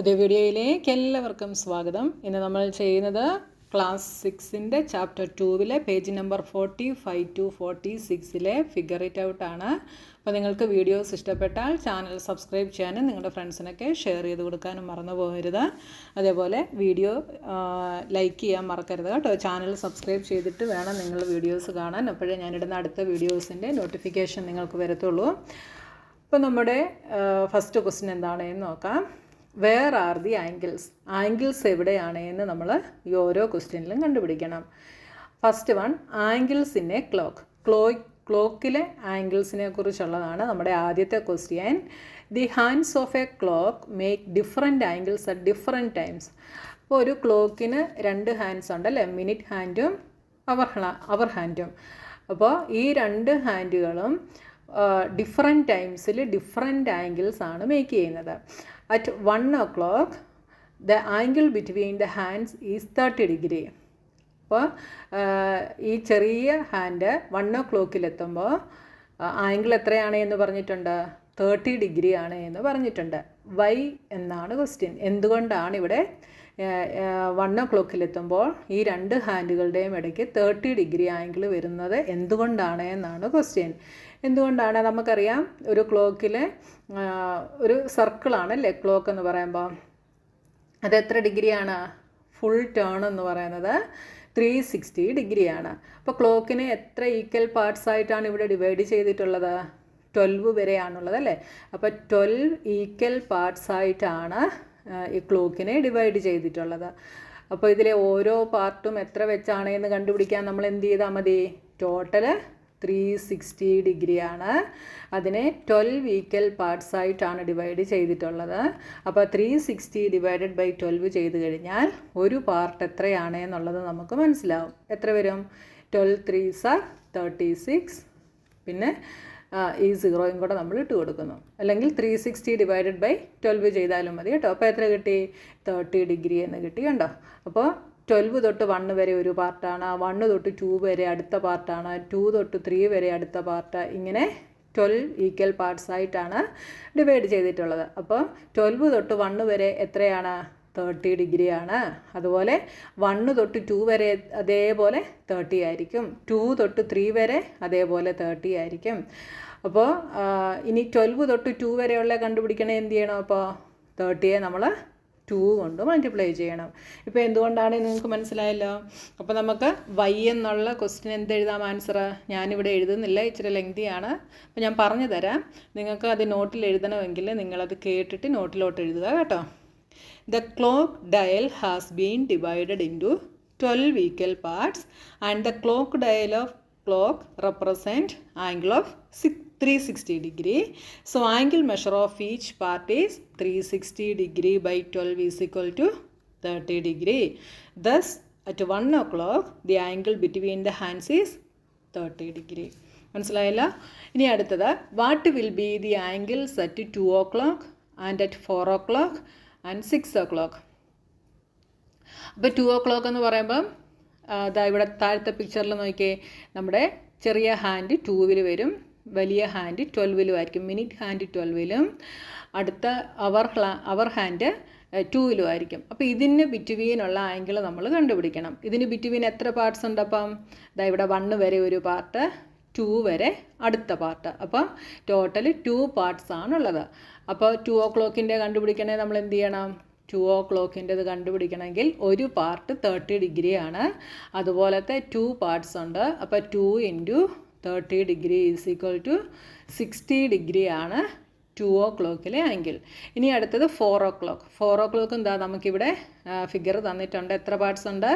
പുതിയ വീഡിയോയിലേക്ക് എല്ലാവർക്കും സ്വാഗതം. ഇന്ന് നമ്മൾ ചെയ്യുന്നത് ക്ലാസ് 6ൻ്റെ ചാപ്റ്റർ 2-ലെ പേജ് നമ്പർ 45 to 46-ലെ ഫിഗർ ഇറ്റ് ഔട്ട് ആണ്. അപ്പോൾ നിങ്ങൾക്ക് വീഡിയോസ് ഇഷ്ടപ്പെട്ടാൽ ചാനൽ സബ്സ്ക്രൈബ് ചെയ്യാനും നിങ്ങളുടെ ഫ്രണ്ട്സിനൊക്കെ ഷെയർ ചെയ്ത് കൊടുക്കാനും മറന്നു പോകരുത്. അതേപോലെ വീഡിയോ ലൈക്ക് ചെയ്യാൻ മറക്കരുത് കേട്ടോ. ചാനൽ സബ്സ്ക്രൈബ് ചെയ്തിട്ട് വേണം നിങ്ങൾ വീഡിയോസ് കാണാൻ. അപ്പോഴേ ഞാനിടുന്ന അടുത്ത വീഡിയോസിൻ്റെ നോട്ടിഫിക്കേഷൻ നിങ്ങൾക്ക് വരത്തുള്ളൂ. അപ്പോൾ നമ്മുടെ ഫസ്റ്റ് ക്വസ്റ്റ്യൻ എന്താണെന്ന് നോക്കാം. വേർ ആർ ദി ആംഗിൾസ് എവിടെയാണ് എന്ന് നമ്മൾ ഈ ഓരോ ക്വസ്റ്റ്യനിലും കണ്ടുപിടിക്കണം. First one, angles in a ക്ലോക്കിലെ ആംഗിൾസിനെ കുറിച്ചുള്ളതാണ് നമ്മുടെ ആദ്യത്തെ question. The hands of a clock make different angles at different times. അപ്പോൾ ഒരു ക്ലോക്കിന് രണ്ട് ഹാൻഡ്സ് ഉണ്ടല്ലേ, മിനിറ്റ് ഹാൻഡും അവർ ഹാൻഡും. അപ്പോൾ ഈ രണ്ട് ഹാൻഡുകളും ഡിഫറെൻറ്റ് ടൈംസിൽ ഡിഫറെൻറ്റ് ആംഗിൾസ് ആണ് മേക്ക് ചെയ്യുന്നത്. At 1 o'clock the angle between the hands is 30 degree. അപ്പോൾ ഈ ചെറിയ ഹാൻഡ് 1 o'clock എത്തുമ്പോൾ ആംഗിൾ എത്രയാണ് എന്ന് പറഞ്ഞിട്ടുണ്ട്? 30 degree ആണ് എന്ന് പറഞ്ഞിട്ടുണ്ട്. വൈ എന്നാണ് ക്വസ്റ്റ്യൻ. എന്തുകൊണ്ടാണ് ഇവിടെ 1 o'clock എത്തുമ്പോൾ ഈ രണ്ട് ഹാൻഡുകളുടെയും ഇടയ്ക്ക് 30 degree ആംഗിൾ വരുന്നത് എന്തുകൊണ്ടാണ് എന്നാണ് ക്വസ്റ്റ്യൻ. എന്തുകൊണ്ടാണ്? നമുക്കറിയാം, ഒരു ക്ലോക്കിൽ ഒരു സർക്കിളാണല്ലേ ക്ലോക്ക് എന്ന് പറയുമ്പോൾ. അത് എത്ര ഡിഗ്രിയാണ്? ഫുൾ ടേൺ എന്ന് പറയുന്നത് 360 degree ആണ്. അപ്പോൾ ക്ലോക്കിനെ എത്ര ഈക്വൽ പാർട്സ് ആയിട്ടാണ് ഇവിടെ ഡിവൈഡ് ചെയ്തിട്ടുള്ളത്? 12 വരെയാണുള്ളത് അല്ലേ. അപ്പോൾ 12 ഈക്വൽ പാർട്സ് ആയിട്ടാണ് ഈ ക്ലോക്കിനെ ഡിവൈഡ് ചെയ്തിട്ടുള്ളത്. അപ്പോൾ ഇതിലെ ഓരോ പാർട്ടും എത്ര വെച്ചാണ് എന്ന് കണ്ടുപിടിക്കാൻ നമ്മൾ എന്ത് ചെയ്താൽ മതി? ടോട്ടൽ 360 degree ആണ്. അതിനെ 12 ഈക്വൽ പാർട്സ് ആയിട്ടാണ് ഡിവൈഡ് ചെയ്തിട്ടുള്ളത്. അപ്പോൾ 360 ഡിവൈഡഡ് ബൈ 12 ചെയ്ത് കഴിഞ്ഞാൽ ഒരു പാർട്ട് എത്രയാണ് എന്നുള്ളത് നമുക്ക് മനസ്സിലാവും. എത്ര വരും? 12 3s are 36. പിന്നെ ഈ സീറോയും കൂടെ നമ്മൾ ഇട്ട് കൊടുക്കുന്നു. അല്ലെങ്കിൽ 360 ഡിവൈഡഡ് ബൈ 12 ചെയ്താലും മതി കേട്ടോ. അപ്പോൾ എത്ര കിട്ടി? 30 degree എന്ന് കിട്ടി കണ്ടോ. അപ്പോൾ 12 തൊട്ട് 1 വരെ ഒരു പാർട്ടാണ്, 1 തൊട്ട് 2 വരെ അടുത്ത പാർട്ടാണ്, 2 തൊട്ട് 3 വരെ അടുത്ത പാർട്ട്. ഇങ്ങനെ 12 ഈക്വൽ പാർട്സ് ആയിട്ടാണ് ഡിവൈഡ് ചെയ്തിട്ടുള്ളത്. അപ്പോൾ 12 തൊട്ട് 1 വരെ എത്രയാണ്? 30 degree ആണ്. അതുപോലെ 1 തൊട്ട് 2 വരെ അതേപോലെ 30 ആയിരിക്കും. 2 തൊട്ട് 3 വരെ അതേപോലെ 30 ആയിരിക്കും. അപ്പോൾ ഇനി 12 തൊട്ട് 2 വരെയുള്ള കണ്ടുപിടിക്കണേ എന്ത് ചെയ്യണം? അപ്പോൾ 30യെ നമ്മൾ 2 കൊണ്ട് മൾട്ടിപ്ലൈ ചെയ്യണം. ഇപ്പോൾ എന്തുകൊണ്ടാണ് നിങ്ങൾക്ക് മനസ്സിലായല്ലോ. അപ്പോൾ നമുക്ക് വൈ എന്നുള്ള ക്വസ്റ്റ്യൻ എന്തെഴുതാം ആൻസർ? ഞാനിവിടെ എഴുതുന്നില്ല, ഇച്ചിരി ലെങ്തിയാണ്. അപ്പോൾ ഞാൻ പറഞ്ഞു തരാം. നിങ്ങൾക്ക് അത് നോട്ടിൽ എഴുതണമെങ്കിൽ നിങ്ങളത് കേട്ടിട്ട് നോട്ടിലോട്ട് എഴുതുക കേട്ടോ. The clock dial has been divided into 12 equal parts and the clock dial of clock represent angle of 360 degree. So angle measure of each part is 360 degree by 12 is equal to 30 degree. Thus at 1 o'clock the angle between the hands is 30 degree. മനസ്സിലായല്ലോ. ഇനി അടുത്തത്, what will be the angles at 2 o'clock and at 4 o'clock and 6 o'clock? അപ്പോൾ 2 o'clock എന്ന് പറയുമ്പം അതാ ഇവിടെ താഴത്തെ പിക്ചറിൽ നോക്കിയേ, നമ്മുടെ ചെറിയ ഹാൻഡ് 2-ൽ വരും, വലിയ ഹാൻഡ് 12-ലും ആയിരിക്കും. മിനിറ്റ് ഹാൻഡ് 12-ലും അടുത്ത അവർ ഹാൻഡ് 2-ലും ആയിരിക്കും. അപ്പോൾ ഇതിന് ബിറ്റ്വീനുള്ള ആംഗിൾ നമ്മൾ കണ്ടുപിടിക്കണം. ഇതിന് ബിറ്റ്വീൻ എത്ര പാർട്സ് ഉണ്ട്? അപ്പം ഇതാ ഇവിടെ 1 വരെ ഒരു പാർട്ട്, 2 വരെ അടുത്ത പാർട്ട്. അപ്പോൾ ടോട്ടൽ 2 പാർട്സ് ആണുള്ളത്. അപ്പോൾ 2 o'clockൻ്റെ കണ്ടുപിടിക്കണേ നമ്മൾ എന്ത് ചെയ്യണം? 2 o'clockൻ്റെത് കണ്ടുപിടിക്കണമെങ്കിൽ ഒരു പാർട്ട് 30 degree ആണ്. അതുപോലത്തെ 2 പാർട്സ് ഉണ്ട്. അപ്പോൾ 2 × 30 degree is equal to 60 degree ആണ് 2 o'clockലെ ആംഗിൾ. ഇനി അടുത്തത് 4 o'clock. 4 o'clock എന്താ? നമുക്കിവിടെ ഫിഗർ തന്നിട്ടുണ്ട്. എത്ര പാർട്സ് ഉണ്ട്?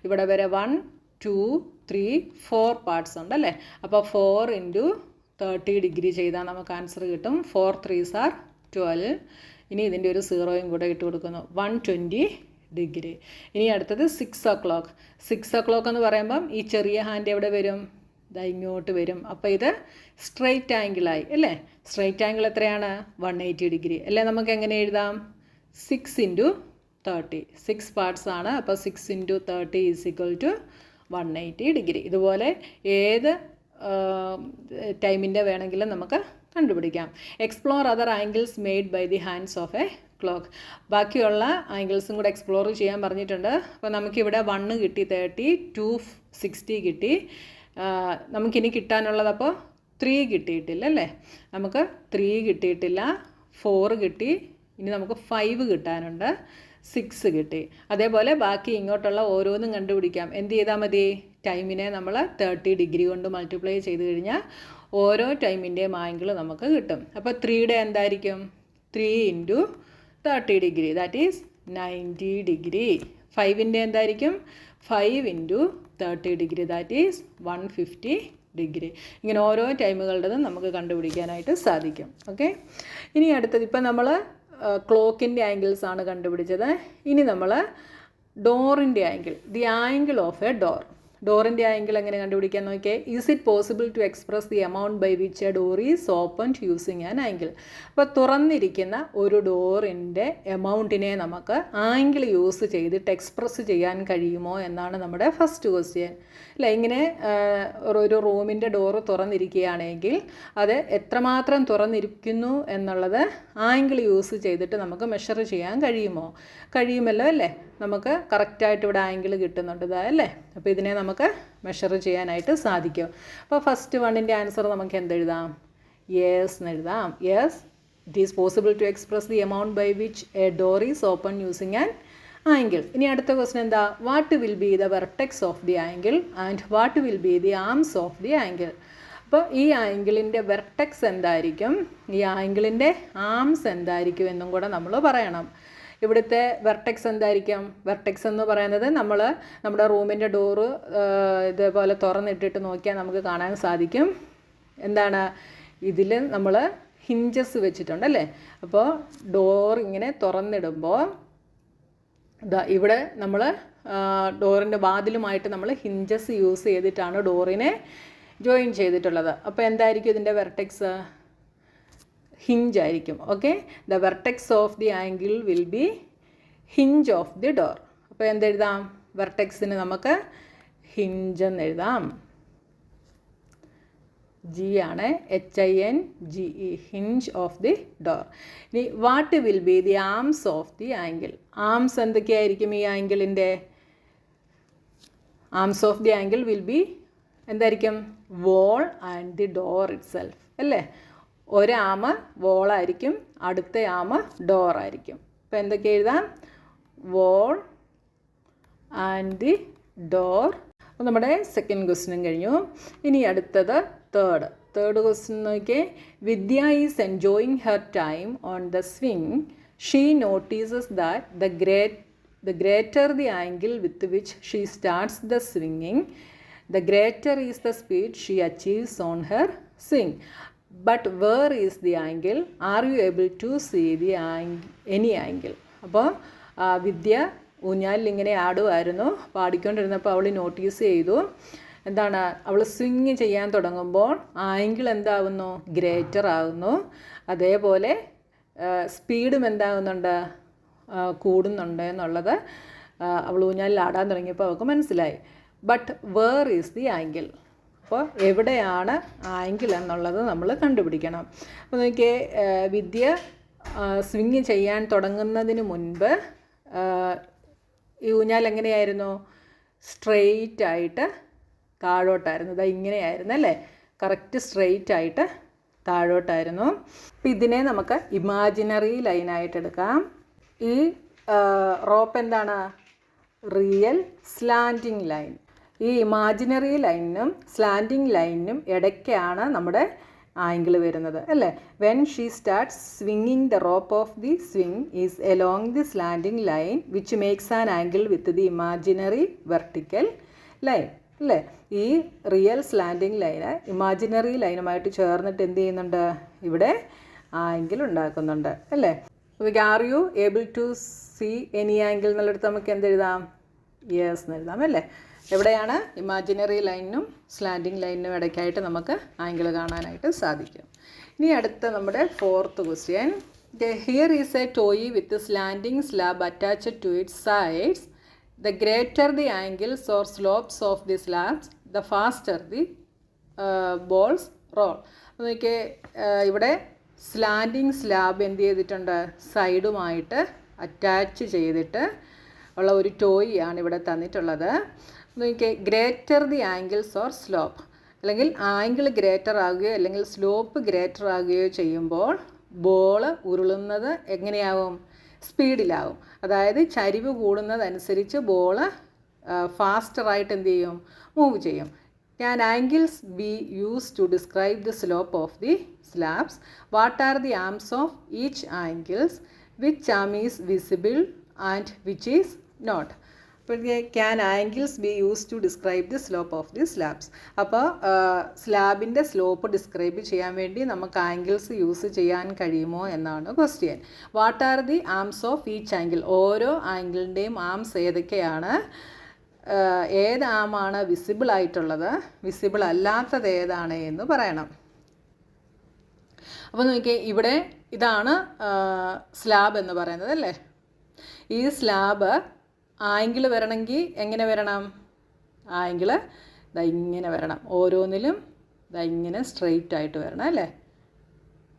ഇവിടെ വരെ 1 2 3 4 പാർട്സ് ഉണ്ട് അല്ലേ. അപ്പോൾ 4 × 30 degree ചെയ്താൽ നമുക്ക് ആൻസർ കിട്ടും. 4 3s are 12. ഇനി ഇതിൻ്റെ ഒരു സീറോയും കൂടെ ഇട്ട് കൊടുക്കുന്നു, 120 degree. ഇനി അടുത്തത് 6 o'clock. 6 o'clock എന്ന് പറയുമ്പം ഈ ചെറിയ ഹാൻഡ് എവിടെ വരും? ഇതാ ഇങ്ങോട്ട് വരും. അപ്പോൾ ഇത് സ്ട്രെയിറ്റ് ആംഗിളായി അല്ലേ. സ്ട്രെയിറ്റ് ആംഗിൾ എത്രയാണ്? 180 degree അല്ലേ. നമുക്ക് എങ്ങനെ എഴുതാം? 6 × 30. 6 പാർട്സ് ആണ്. അപ്പോൾ 6 × 30 ഈസ് ഈക്വൽ ടു 180 degree. ഇതുപോലെ ഏത് ടൈമിൻ്റെ വേണമെങ്കിലും നമുക്ക് കണ്ടുപിടിക്കാം. Explore other angles made by the hands of a clock. ബാക്കിയുള്ള ആംഗിൾസും കൂടെ എക്സ്പ്ലോർ ചെയ്യാൻ പറഞ്ഞിട്ടുണ്ട്. അപ്പോൾ നമുക്കിവിടെ 1 കിട്ടി, 30, 2 60 കിട്ടി. നമുക്കിനി കിട്ടാനുള്ളത് അപ്പോൾ 3 കിട്ടിയിട്ടില്ല അല്ലേ? നമുക്ക് 3 കിട്ടിയിട്ടില്ല, 4 കിട്ടി, ഇനി നമുക്ക് 5 കിട്ടാനുണ്ട്, 6 കിട്ടി. അതേപോലെ ബാക്കി ഇങ്ങോട്ടുള്ള ഓരോന്നും കണ്ടുപിടിക്കാം. എന്ത് ചെയ്താൽ മതി? ടൈമിനെ നമ്മൾ 30 ഡിഗ്രി കൊണ്ട് മൾട്ടിപ്ലൈ ചെയ്ത് കഴിഞ്ഞാൽ ഓരോ ടൈമിൻ്റെയും ആംഗിൾ നമുക്ക് കിട്ടും. അപ്പോൾ 3യുടെ എന്തായിരിക്കും? 3 × 30 ഡിഗ്രി, ദാറ്റ് ഈസ് 90 ഡിഗ്രി. 5ൻ്റെ എന്തായിരിക്കും? 5 × 30 ഡിഗ്രി, ദാറ്റ് ഈസ് 150 ഡിഗ്രി. ഇങ്ങനെ ഓരോ ടൈമുകളുടേതും നമുക്ക് കണ്ടുപിടിക്കാനായിട്ട് സാധിക്കും. ഓക്കെ, ഇനി അടുത്തത്, ഇപ്പം നമ്മൾ ക്ലോക്കിൻ്റെ ആംഗിൾസ് ആണ് കണ്ടുപിടിച്ചത്. ഇനി നമ്മൾ ഡോറിൻ്റെ angle, the angle of a door. ഡോറിൻ്റെ ആംഗിൾ എങ്ങനെ കണ്ടുപിടിക്കാൻ നോക്കിയേ. Is it possible to express the amount by which a door is opened using an angle? അപ്പോൾ തുറന്നിരിക്കുന്ന ഒരു ഡോറിൻ്റെ എമൗണ്ടിനെ നമുക്ക് ആംഗിൾ യൂസ് ചെയ്തിട്ട് എക്സ്പ്രസ് ചെയ്യാൻ കഴിയുമോ എന്നാണ് നമ്മുടെ ഫസ്റ്റ് ക്വസ്റ്റ്യൻ. അല്ല, ഇങ്ങനെ ഒരു റൂമിൻ്റെ ഡോറ് തുറന്നിരിക്കുകയാണെങ്കിൽ അത് എത്രമാത്രം തുറന്നിരിക്കുന്നു എന്നുള്ളത് ആംഗിൾ യൂസ് ചെയ്തിട്ട് നമുക്ക് മെഷർ ചെയ്യാൻ കഴിയുമോ? കഴിയുമല്ലോ അല്ലേ? നമുക്ക് കറക്റ്റായിട്ട് ഇവിടെ ആംഗിൾ കിട്ടുന്നുണ്ട് അല്ലേ? അപ്പോൾ ഇതിനെ നമുക്ക് മെഷർ ചെയ്യാനായിട്ട് സാധിക്കും. അപ്പോൾ ഫസ്റ്റ് വണ്ണിൻ്റെ ആൻസർ നമുക്ക് എന്തെഴുതാം? യെസ് എന്നെഴുതാം. Yes, it is possible to express the amount by which a door is open using an angle. ഇനി അടുത്ത ക്വസ്റ്റൻ എന്താ? What will be the vertex of the angle and what will be the arms of the angle? അപ്പോൾ ഈ ആംഗിളിൻ്റെ vertex എന്തായിരിക്കും, ഈ ആംഗിളിൻ്റെ arms എന്തായിരിക്കും എന്നും കൂടെ നമ്മൾ പറയണം. ഇവിടുത്തെ വെർട്ടെക്സ് എന്തായിരിക്കും? വെർട്ടെക്സ് എന്ന് പറയുന്നത് നമ്മുടെ റൂമിൻ്റെ ഡോറ് ഇതേപോലെ തുറന്നിട്ടിട്ട് നോക്കിയാൽ നമുക്ക് കാണാൻ സാധിക്കും. എന്താണ്? ഇതിൽ നമ്മൾ ഹിഞ്ചസ് വെച്ചിട്ടുണ്ടല്ലേ? അപ്പോൾ ഡോർ ഇങ്ങനെ തുറന്നിടുമ്പോൾ ഇവിടെ നമ്മൾ ഡോറിൻ്റെ വാതിലുമായിട്ട് നമ്മൾ ഹിഞ്ചസ് യൂസ് ചെയ്തിട്ടാണ് ഡോറിനെ ജോയിൻ ചെയ്തിട്ടുള്ളത്. അപ്പോൾ എന്തായിരിക്കും ഇതിൻ്റെ വെർട്ടെക്സ്? ഹിഞ്ച് ആയിരിക്കും. Okay, the vertex of the angle will B hinge of the door. അപ്പോൾ എന്തെഴുതാം? വെർട്ടെക്സിന് നമുക്ക് ഹിഞ്ച് എന്ന് എഴുതാം. ജി ആണ്, HINGE, hinge of the door. ഇനി what will be the arms of the angle? Arms എന്തൊക്കെയായിരിക്കും ഈ ആംഗിളിൻ്റെ? Arms of the angle will be എന്തായിരിക്കും? Wall and the door itself അല്ലേ? ഒരാമ വോളായിരിക്കും, അടുത്ത ആമ ഡോറായിരിക്കും. അപ്പോൾ എന്തൊക്കെ എഴുതാം? Wall and the door. അപ്പോൾ നമ്മുടെ സെക്കൻഡ് ക്വസ്റ്റ്യനും കഴിഞ്ഞു. ഇനി അടുത്തത് തേർഡ് ക്വസ്റ്റ്യൻ നോക്കിയേ. Vidya is enjoying her time on the swing. She notices that the greater the angle with which she starts the swinging, the greater is the speed she achieves on her swing. But where is the angle? Are you able to see the any angle? അപ്പോൾ വിദ്യ ഊഞ്ഞാലിൽ ഇങ്ങനെ ആടുമായിരുന്നു. പാടിക്കൊണ്ടിരുന്നപ്പോൾ അവൾ notice ചെയ്തു. എന്താണ്? അവൾ swing ചെയ്യാൻ തുടങ്ങുമ്പോൾ angle എന്താവുന്നു? Greater ആകുന്നു. അതേപോലെ സ്പീഡും എന്താകുന്നുണ്ട്? കൂടുന്നുണ്ട് എന്നുള്ളത് അവൾ ഊഞ്ഞാലിൽ ആടാൻ തുടങ്ങിയപ്പോൾ അവൾക്ക് മനസ്സിലായി. But where is the angle? അപ്പോൾ എവിടെയാണ് ആംഗിൾ എന്നുള്ളത് നമ്മൾ കണ്ടുപിടിക്കണം. അപ്പോൾ നോക്കിയേ, വിദ്യ സ്വിങ് ചെയ്യാൻ തുടങ്ങുന്നതിന് മുൻപ് ഈ ഊഞ്ഞാൽ എങ്ങനെയായിരുന്നു? സ്ട്രെയിറ്റ് ആയിട്ട് താഴോട്ടായിരുന്നു. ഇതാ ഇങ്ങനെയായിരുന്നു അല്ലേ? കറക്റ്റ് സ്ട്രെയിറ്റ് ആയിട്ട് താഴോട്ടായിരുന്നു. അപ്പം ഇതിനെ നമുക്ക് ഇമാജിനറി ലൈനായിട്ട് എടുക്കാം. ഈ റോപ്പ് എന്താണ്? Real slanting line. ഈ ഇമാജിനറി ലൈനിനും സ്ലാൻഡിങ് ലൈനിനും ഇടയ്ക്കാണ് നമ്മുടെ ആംഗിൾ വരുന്നത് അല്ലേ? വെൻ ഷീ സ്റ്റാർട്ട്സ് സ്വിങ്ങിങ് the rope of the swing is along the slanting line which makes an angle with the imaginary vertical line അല്ലേ? ഈ റിയൽ സ്ലാൻഡിങ് ലൈന് ഇമാജിനറി ലൈനുമായിട്ട് ചേർന്നിട്ട് എന്ത് ചെയ്യുന്നുണ്ട്? ഇവിടെ ആംഗിൾ ഉണ്ടാക്കുന്നുണ്ട് അല്ലേ? Are you able to see any angle എന്നുള്ളിടത്ത് നമുക്ക് എന്തെഴുതാം? യെസ് എന്ന് എഴുതാം അല്ലേ? എവിടെയാണ്? ഇമാജിനറി ലൈനിനും സ്ലാൻഡിങ് ലൈനിനും ഇടയ്ക്കായിട്ട് നമുക്ക് ആംഗിൾ കാണാനായിട്ട് സാധിക്കും. ഇനി അടുത്ത നമ്മുടെ fourth question. Here is a toy with slanting slab attached to its sides. The greater the angles or slopes of the slabs, the faster the balls roll. നോക്കിയേ, ഇവിടെ സ്ലാൻഡിങ് സ്ലാബ് എന്ത് ചെയ്തിട്ടുണ്ട്, സൈഡുമായിട്ട് അറ്റാച്ച് ചെയ്തിട്ട് ഉള്ള ഒരു ടോയ് ആണ് ഇവിടെ തന്നിട്ടുള്ളത്. നോക്കിയേ, greater the angles or slope, അല്ലെങ്കിൽ ആംഗിൾ ഗ്രേറ്റർ ആകുകയോ അല്ലെങ്കിൽ സ്ലോപ്പ് ഗ്രേറ്റർ ആകുകയോ ചെയ്യുമ്പോൾ ബോൾ ഉരുളുന്നത് എങ്ങനെയാവും, സ്പീഡിലാവും. അതായത് ചരിവ് കൂടുന്നതനുസരിച്ച് ബോൾ ഫാസ്റ്ററായിട്ട് എന്ത് ചെയ്യും, മൂവ് ചെയ്യും. Can angles be used to describe the slope of the slabs? What are the arms of each angles? Which arm is visible and which is not? Can angles be used to describe the slope of the slabs? അപ്പോൾ സ്ലാബിൻ്റെ slope describe ചെയ്യാൻ വേണ്ടി നമുക്ക് angles use ചെയ്യാൻ കഴിയുമോ എന്നാണ് question. What are the arms of each angle? ഓരോ ആംഗിളിൻ്റെയും arms ഏതൊക്കെയാണ്, ഏത് ആമാണ് വിസിബിൾ ആയിട്ടുള്ളത്, വിസിബിൾ അല്ലാത്തത് ഏതാണ് എന്ന് പറയണം. അപ്പോൾ നോക്കിയേ, ഇവിടെ ഇതാണ് സ്ലാബ് എന്ന് പറയുന്നത് അല്ലേ. ഈ സ്ലാബ് ആംഗിൾ വരണമെങ്കിൽ എങ്ങനെ വരണം, ആംഗിൾ ഇതാ ഇങ്ങനെ വരണം, ഓരോന്നിലും ഇതാ ഇങ്ങനെ സ്ട്രെയിറ്റ് ആയിട്ട് വരണം അല്ലേ.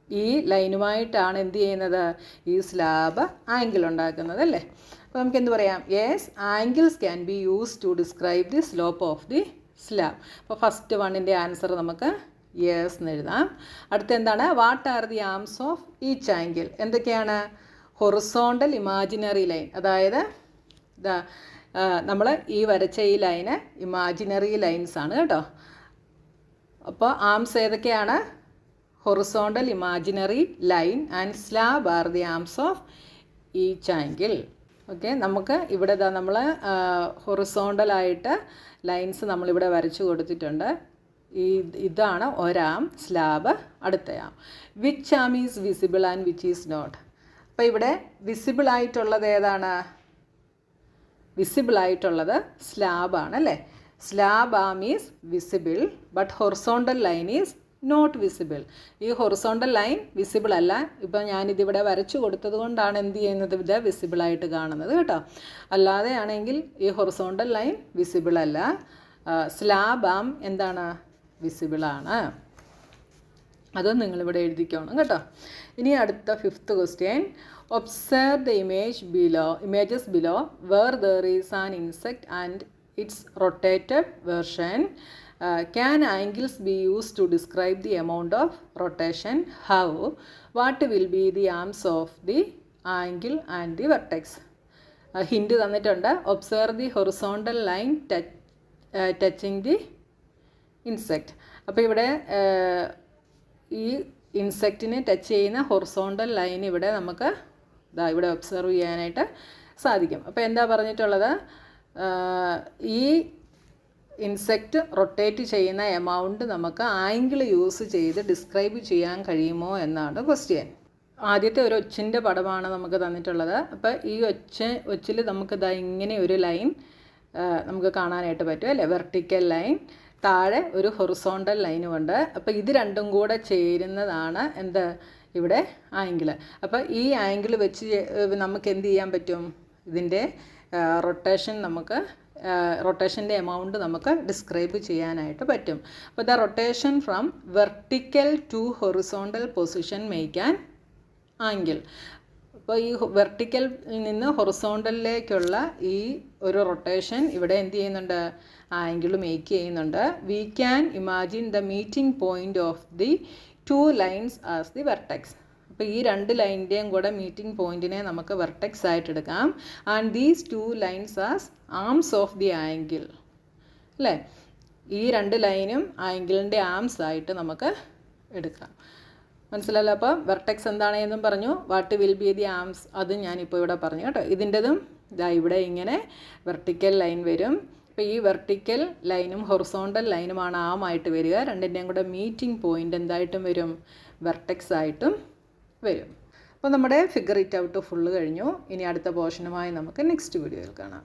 ഈ ലൈനുമായിട്ടാണ് എന്ത് ചെയ്യുന്നത്, ഈ സ്ലാബ് ആംഗിൾ ഉണ്ടാക്കുന്നത് അല്ലേ. അപ്പോൾ നമുക്ക് എന്ത് പറയാം, yes angles can be use to describe the slope of the slab. അപ്പോൾ ഫസ്റ്റ് വണ്ണിൻ്റെ ആൻസർ നമുക്ക് യെസ് എന്ന് എഴുതാം. അടുത്ത എന്താണ്, what are the arms of each angle? എന്തൊക്കെയാണ്, ഹൊറിസോണ്ടൽ ഇമാജിനറി ലൈൻ, അതായത് ഇതാ നമ്മൾ ഈ വരച്ച ഈ ലൈന് ഇമാജിനറി ലൈൻസ് ആണ് കേട്ടോ. അപ്പോൾ ആംസ് ഏതൊക്കെയാണ്, horizontal imaginary line and slab are the arms of each angle. Okay, നമുക്ക് ഇവിടെ നമ്മൾ ഹൊറിസോണ്ടലായിട്ട് ലൈൻസ് നമ്മളിവിടെ വരച്ചു കൊടുത്തിട്ടുണ്ട്. ഇതാണ് ഒരാം, സ്ലാബ് അടുത്തയാം. Which arm is visible and which is not? അപ്പോൾ ഇവിടെ വിസിബിൾ ആയിട്ടുള്ളത് ഏതാണ്, വിസിബിൾ ആയിട്ടുള്ളത് സ്ലാബാണ് അല്ലേ. Slab arm is visible but horizontal line is not visible. ഈ ഹൊറിസോണ്ടൽ ലൈൻ വിസിബിൾ അല്ല. ഇപ്പോൾ ഞാനിതിവിടെ വരച്ചു കൊടുത്തത് കൊണ്ടാണ് എന്ത് ചെയ്യുന്നത്, ഇത് വിസിബിളായിട്ട് കാണുന്നത് കേട്ടോ. അല്ലാതെ ആണെങ്കിൽ ഈ ഹൊറിസോണ്ടൽ ലൈൻ വിസിബിൾ അല്ല. സ്ലാബ് ആം എന്താണ്, വിസിബിളാണ്. അത് നിങ്ങളിവിടെ എഴുതിക്കണം കേട്ടോ. ഇനി അടുത്ത fifth question, observe the images below where there is an insect and its rotated version. Can angles be used to describe the amount of rotation? How? What will be the arms of the angle and the vertex? Hint തന്നിട്ടുണ്ട്. Observe the horizontal line touching the insect. അപ്പോൾ ഇവിടെ ഈ ഇൻസെക്റ്റിനെ touch ചെയ്യുന്ന horizontal line ഇവിടെ നമുക്ക് ഇവിടെ observe ചെയ്യാനായിട്ട് സാധിക്കും. അപ്പോൾ എന്താ പറഞ്ഞിട്ടുള്ളത്, ഈ ഇൻസെക്റ്റ് റൊട്ടേറ്റ് ചെയ്യുന്ന എമൗണ്ട് നമുക്ക് ആംഗിൾ യൂസ് ചെയ്ത് ഡിസ്ക്രൈബ് ചെയ്യാൻ കഴിയുമോ എന്നാണ് ക്വസ്റ്റ്യൻ. ആദ്യത്തെ ഒരു ഒച്ചിൻ്റെ പടമാണ് നമുക്ക് തന്നിട്ടുള്ളത്. അപ്പോൾ ഈ ഒച്ചിൽ നമുക്ക് ഇങ്ങനെ ഒരു ലൈൻ നമുക്ക് കാണാനായിട്ട് പറ്റും അല്ലേ, വെർട്ടിക്കൽ ലൈൻ. താഴെ ഒരു ഹൊറിസോണ്ടൽ ലൈനുമുണ്ട്. അപ്പോൾ ഇത് രണ്ടും കൂടെ ചേരുന്നതാണ് എന്ത്, ഇവിടെ ആംഗിൾ. അപ്പോൾ ഈ ആംഗിൾ വെച്ച് നമുക്ക് എന്ത് ചെയ്യാൻ പറ്റും, ഇതിൻ്റെ റൊട്ടേഷൻ്റെ എമൗണ്ട് നമുക്ക് ഡിസ്ക്രൈബ് ചെയ്യാനായിട്ട് പറ്റും. അപ്പോൾ the rotation from vertical to horizontal position make an angle. അപ്പോൾ ഈ വെർട്ടിക്കൽ നിന്ന് ഹൊറിസോണ്ടലിലേക്കുള്ള ഈ ഒരു റൊട്ടേഷൻ ഇവിടെ എന്ത് ചെയ്യുന്നുണ്ട്, ആംഗിൾ മേക്ക് ചെയ്യുന്നുണ്ട്. We can imagine the meeting point of the two lines as the vertex. അപ്പോൾ ഈ രണ്ട് ലൈനിൻ്റെയും കൂടെ മീറ്റിംഗ് പോയിൻറ്റിനെ നമുക്ക് വെർട്ടെക്സ് ആയിട്ട് എടുക്കാം. And these two lines as arms of the angle അല്ലേ. ഈ രണ്ട് ലൈനും ആംഗിളിൻ്റെ ആംസ് ആയിട്ട് നമുക്ക് എടുക്കാം. മനസ്സിലല്ലോ. അപ്പോൾ വെർട്ടെക്സ് എന്താണെന്നും പറഞ്ഞു, what will be the arms അത് ഞാനിപ്പോൾ ഇവിടെ പറഞ്ഞു കേട്ടോ. ഇതിൻ്റെതും ഇവിടെ ഇങ്ങനെ വെർട്ടിക്കൽ ലൈൻ വരും. അപ്പോൾ ഈ വെർട്ടിക്കൽ ലൈനും ഹൊറിസോണ്ടൽ ലൈനുമാണ് ആമായിട്ട് വരിക. രണ്ടിൻ്റെയും കൂടെ മീറ്റിംഗ് പോയിൻ്റ് എന്തായിട്ടും വരും, വെർട്ടെക്സ് ആയിട്ടും വരും. അപ്പോൾ നമ്മുടെ ഫിഗർ ഇറ്റ് ഔട്ട് ഫുള്ള് കഴിഞ്ഞു. ഇനി അടുത്ത പോർഷനുമായി നമുക്ക് നെക്സ്റ്റ് വീഡിയോയിൽ കാണാം.